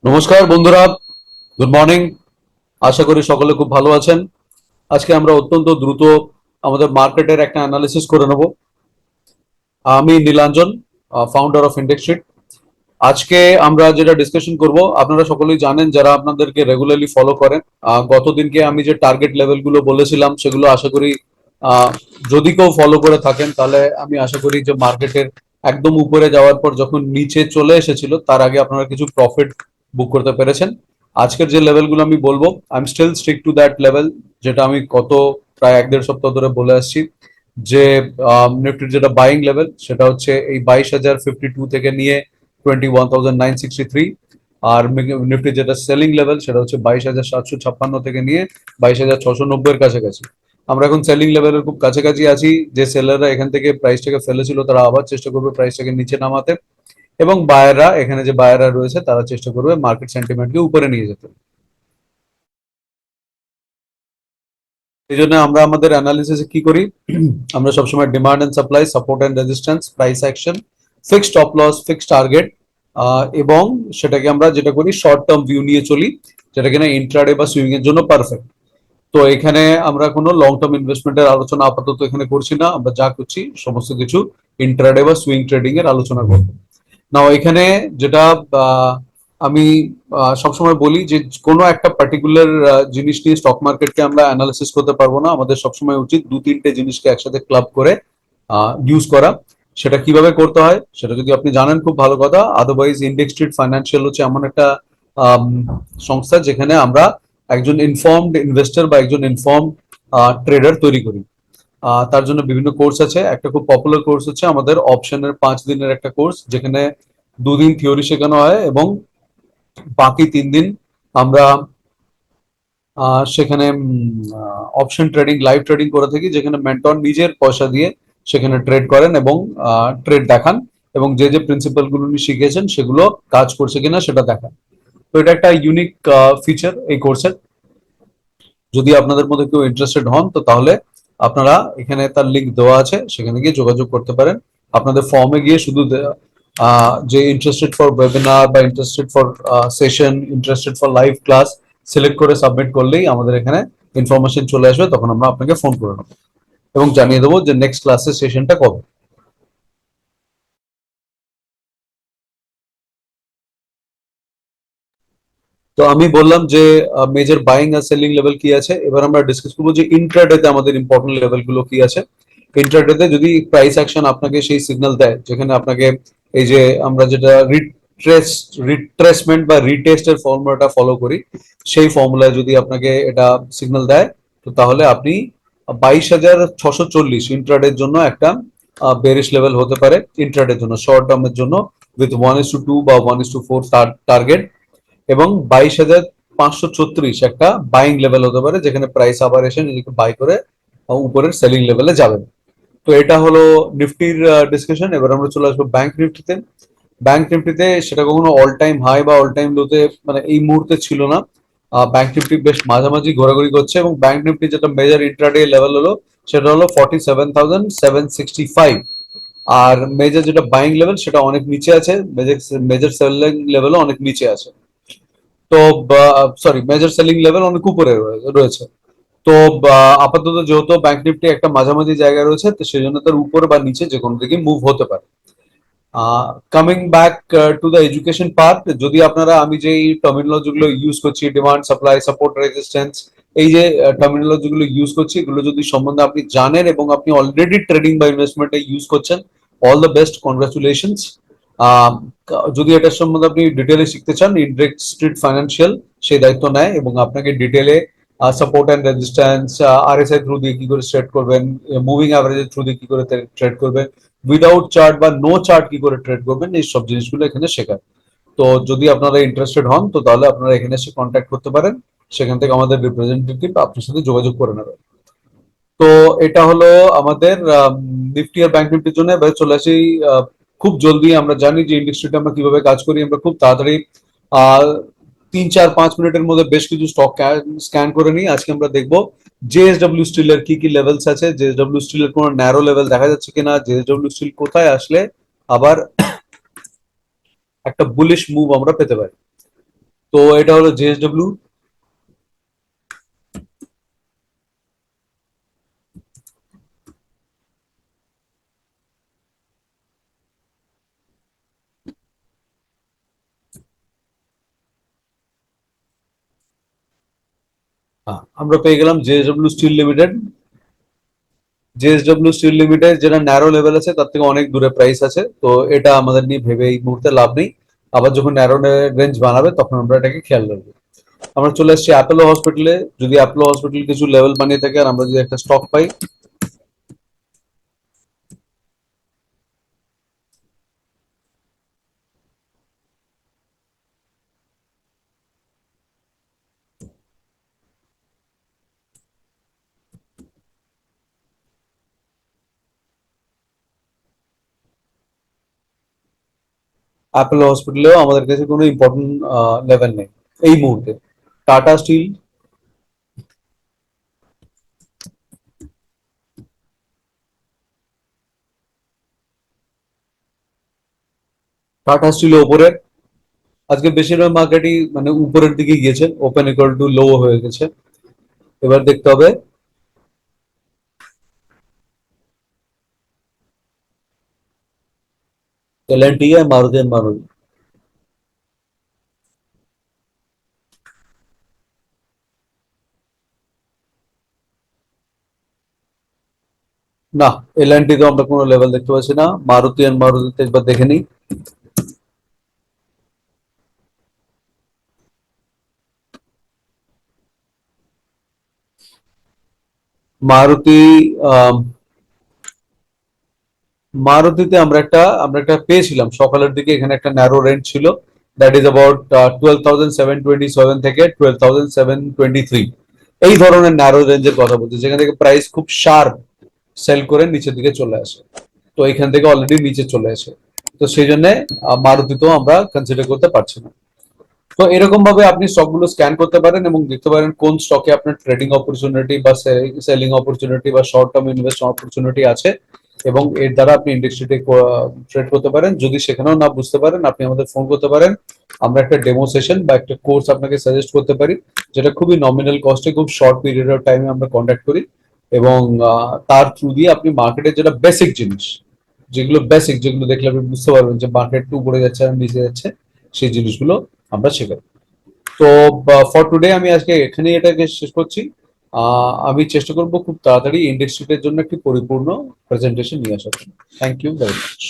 নমস্কার বন্ধুরা, good morning. আশা করি সকলে খুব ভালো আছেন। আজকে আমরা অত্যন্ত দ্রুত আমাদের মার্কেটের একটা অ্যানালিসিস করে নেব। আমি Nilanjan, founder of index trade. আজকে আমরা যেটা ডিসকাশন করব, আপনারা সকলেই জানেন যারা আপনাদেরকে রেগুলারলি ফলো করেন। গতদিনকে আমি যে টার্গেট লেভেলগুলো বলেছিলাম সেগুলো আশা করি আহ, যদি কেউ ফলো করে থাকেন তাহলে আমি আশা করি যে মার্কেটের একদম উপরে যাওয়ার পর যখন নিচে চলে এসেছিল তার আগে আপনারা কিছু প্রফিট বুক করতে পেরেছেন। আজকের যে লেভেলগুলো আমি বলবো, I am still stick to that level, যেটা আমি প্রায় এক দেড় সপ্তাহ ধরে বলে আসছি যে নিফটির যেটা বাইং লেভেল সেটা হচ্ছে এই 22,052 থেকে নিয়ে 21,963। আর নিফটির যেটা সেলিং লেভেল সেটা হচ্ছে 22,756 থেকে নিয়ে 22,690 এর কাছাকাছি। আমরা এখন সেলিং লেভেলের খুব কাছাকাছি আছি। যে সেলাররা এখান থেকে প্রাইসটাকে ফেলেছিল তারা আবার চেষ্টা করবে প্রাইসটাকে নিচে নামাতে, এবং বায়াররা, এখানে যে বায়াররা রয়েছে তারা চেষ্টা করবে মার্কেট সেন্টিমেন্টকে উপরে নিয়ে যেতে। এই জন্য আমরা আমাদের অ্যানালিসিসে কি করি, আমরা সবসময় demand and supply, support and resistance, price action, fixed stop loss, fixed target, এবং সেটাকে আমরা যেটা করি শর্ট টার্ম ভিউ নিয়ে চলি, যেটা কিনা ইন্ট্রাডে বা সুইং এর জন্য পারফেক্ট। তো এখানে আমরা কোনো লং টার্ম ইনভেস্টমেন্টের আলোচনা আপাতত এখানে করছি না। আমরা যা করছি সমস্ত কিছু ইন্ট্রাডে বা সুইং ট্রেডিং এর আলোচনা করব। নাও এখানে যেটা আমি সবসময় বলি যে কোনো একটা পার্টিকুলার জিনিস নিয়ে স্টক মার্কেটকে আমরা অ্যানালিসিস করতে পারবো না। আমাদের সবসময় উচিত দু তিনটে জিনিসকে একসাথে ক্লাব করে ইউজ করা। সেটা কিভাবে করতে হয় সেটা যদি আপনি জানেন খুব ভালো কথা, আদারওয়াইজ ইন্ডেক্স ট্রেড ফাইন্যান্সিয়াল হচ্ছে এমন একটা আম, সংস্থা যেখানে আমরা একজন ইনফর্মড ইনভেস্টর বা একজন ইনফর্মড ট্রেডার তৈরি করি। তার জন্য বিভিন্ন কোর্স আছে। একটা খুব পপুলার কোর্স হচ্ছে আমাদের অপশনের 5 দিনের একটা কোর্স, যেখানে 2 দিন থিওরি শেখানো হয় এবং বাকি 3 দিন আমরা সেখানে অপশন ট্রেডিং, লাইভ ট্রেডিং করে থাকি, যেখানে মেন্টর নিজের পয়সা দিয়ে সেখানে ট্রেড করেন এবং ট্রেড দেখান, এবং যে যে প্রিন্সিপাল গুলো উনি শিখিয়েছেন সেগুলো কাজ করছে কিনা সেটা দেখান। তো এটা একটা ইউনিক ফিচার এই কোর্সের। যদি আপনাদের মধ্যে কেউ ইন্টারেস্টেড হন তো তাহলে আপনারা, এখানে তার লিঙ্ক দেওয়া আছে, সেখানে গিয়ে যোগাযোগ করতে পারেন। আপনাদের ফর্মে গিয়ে শুধু যে ইন্টারেস্টেড ফর ওয়েবিনার বা interested for session, interested for live class select করে সাবমিট করলেই আমাদের এখানে ইনফরমেশন চলে আসবে। তখন আমরা আপনাকে ফোন করে নেবো এবং জানিয়ে দেবো যে নেক্সট ক্লাসের সেশনটা কবে। তো আমি বললাম যে মেজর বাইং আর সেলিং লেভেল কি আছে। এবার আমরা ডিসকাস করবো যে ইন্ট্রাডেতে আমাদের ইম্পর্টেন্ট লেভেল গুলো কি আছে। ইন্ট্রাডেতে যদি প্রাইস অ্যাকশন আপনাকে সেই সিগন্যাল দেয়, যেখানে আপনাকে এই যে আমরা যেটা রিট্রেসমেন্ট বা রিটেস্টের ফর্মুলাটা ফলো করি, সেই ফর্মুলায় যদি আপনাকে এটা সিগন্যাল দেয়, তো তাহলে আপনি 22,640 ইন্ট্রাডের জন্য একটা বেরিশ লেভেল হতে পারে। ইন্ট্রাডের জন্য, শর্ট টার্মের জন্য, উইথ 1:2 বা 1:4 টার্গেট, এবং 22,536 একটা বাইং লেভেল হতে পারে, যেখানে প্রাইস আবার এসে নিজেকে বাই করে উপরের সেলিং লেভেলে যাবে। তো এটা হলো নিফটির ডিসকাশন। এবার আমরা চলে আসবো ব্যাংক নিফটিতে। ব্যাংক নিফটিতে সেটা কখনো অল টাইম হাই বা অল টাইম লোতে মানে এই মুহূর্তে ছিল না। ব্যাংক নিফটি বেশ মাঝামাঝি ঘোরাঘুরি করছে, এবং ব্যাংক নিফটি যেটা মেজর ইন্ট্রাডে লেভেল হলো সেটা হলো 47,765। আর মেজর যেটা বাইং লেভেল সেটা অনেক নিচে আছে, মেজর মেজর সেলিং লেভেলও অনেক নিচে আছে। তো সরি, মেজর সেলিং লেভেল অনেক উপরে রয়েছে। তো আপাতত যেহেতু ব্যাংক নিফটি একটা মাঝামাঝি জায়গায় রয়েছে, তো সেই জন্য তার উপর বা নিচে যে কোনো দিকে মুভ হতে পারে। Coming back to the education part, যদি আপনারা, আমি যে টার্মিনোলজি গুলো ইউজ করছি, ডিমান্ড, সাপ্লাই, সাপোর্ট, রেজিস্ট্যান্স, এই যে টার্মিনোলজি গুলো ইউজ করছি, এগুলো যদি সম্বন্ধে আপনি জানেন এবং আপনি অলরেডি ট্রেডিং বা ইনভেস্টমেন্টে ইউজ করছেন, অল দ্য বেস্ট, কনগ্রাচুলেশনস। যদি এটার সম্বন্ধে আপনি ডিটেলে শিখতে চান, ইন্ডেক্স স্ট্রিট ফাইন্যান্সিয়াল সেই দায়িত্ব নেয় এবং আপনাকে ডিটেলে support and resistance, RSI through দিয়ে কি করে ট্রেড করবেন, মুভিং অ্যাভারেজের থ্রু দিয়ে কি করে ট্রেড করবেন, উইদাউট চার্ট বা নো চার্ট কি করে ট্রেড করবেন, এই সব জিনিসগুলো এখানে শেখায়। তো যদি আপনারা ইন্টারেস্টেড হন তো তাহলে আপনারা এখানে এসে কন্ট্যাক্ট করতে পারেন। সেখান থেকে আমাদের রিপ্রেজেন্টেটিভ আপনার সাথে যোগাযোগ করে নেবে। তো এটা হলো আমাদের নিফটি আর ব্যাংক নিফটির জন্য। এবার চলে আসি খুব জলদি। আমরা জানি যে ইন্ডাস্ট্রিতে আমরা কিভাবে কাজ করি। আমরা খুব তাড়াতাড়ি আহ 3-4-5 মিনিটের মধ্যে বেশ কিছু স্টক স্ক্যান করে নিই। আজকে আমরা দেখবো জেএসডব্লিউ স্টিলের কি কি লেভেলস আছে, জেএসডব্লিউ স্টিলের কোনো ন্যারো লেভেল দেখা যাচ্ছে কিনা, জেএসডব্লিউ স্টিল কোথায় আসলে আবার একটা বুলিশ মুভ আমরা পেতে পারি। তো এটা হলো জেএসডব্লিউ। আমরা পেয়ে গেলাম JSW steel limited. JSW steel limited যেটা ন্যারো লেভেল আছে তার থেকে অনেক দূরে প্রাইস আছে, তো এটা আমাদের নিয়ে ভেবে এই মুহূর্তে লাভ নেই। আবার যখন ন্যারো রেঞ্জ বানাবে তখন আমরা এটাকে খেয়াল রাখবো। আমরা চলে আসছি অ্যাপোলো হসপিটালে। যদি অ্যাপোলো হসপিটাল কিছু লেভেল বানিয়ে থাকে আর আমরা যদি একটা স্টক পাই, অ্যাপোলো হসপিটালেও আমাদের কাছে কোনো ইম্পর্টেন্ট লেভেল নেই এই মুহূর্তে। টাটা স্টিল, টাটা স্টিল ওপরে, আজকে বেশিরভাগ মার্কেটই মানে উপরের দিকে গিয়েছে, ওপেন ইকুয়াল টু লো হয়ে গেছে। এবার দেখতে হবে এলএনটি আর মারুতি এন্ড মারুতি। না, এলএনটি তো আমরা কোনো লেভেল দেখতে পাচ্ছি না। মারুতি এন্ড মারুতিতে একবার দেখে নিই। মারুতি, আম, মারুতিতে আমরা একটা পেয়েছিলাম সকালের দিকে, এখানে একটা ন্যারো রেঞ্জ ছিল, দ্যাট ইজ অ্যাবাউট 12,727 থেকে 12,723। এই ধরনের ন্যারো রেঞ্জের কথা বলছি, যেখান থেকে প্রাইস খুব শার্প সেল করে নিচের দিকে চলে আসে। তো এখান থেকে অলরেডি নিচে চলে আসে, তো সেই জন্য মারুতিতেও আমরা কনসিডার করতে পারছি না। তো এরকম ভাবে আপনি স্টকগুলো স্ক্যান করতে পারেন এবং দেখতে পারেন কোন স্টকে আপনার ট্রেডিং অপরচুনিটি বা সেলিং অপরচুনিটি বা শর্ট টার্ম ইনভেস্ট অপরচুনিটি আছে, এবং এর দ্বারা আপনি ইন্ডাস্ট্রিতে ট্রেড করতে পারেন। যদি সেখানেও না বুঝতে পারেন, আপনি আমাদের ফোন করতে পারেন। আমরা একটা ডেমো সেশন বা একটা কোর্স আপনাকে সাজেস্ট করতে পারি, যেটা খুবই নমিনাল কস্টে খুব শর্ট পিরিয়ড অফ টাইমে আমরা কন্ট্যাক্ট করি। এবং তার থ্রু দিয়ে আপনি মার্কেটের যেটা বেসিক জিনিস, যেগুলো দেখলে আপনি বুঝতে পারবেন যে মার্কেট টু উপরে যাচ্ছে আর নিচে যাচ্ছে, সেই জিনিসগুলো আমরা শেখাই। তো ফর টুডে আমি আজকে এখানেই এটাকে শেষ করছি। আমি চেষ্টা করব খুব তাড়াতাড়ি ইন্ডেক্স শিটের জন্য একটি পরিপূর্ণ প্রেজেন্টেশন নিয়ে আসার জন্য। Thank you very much.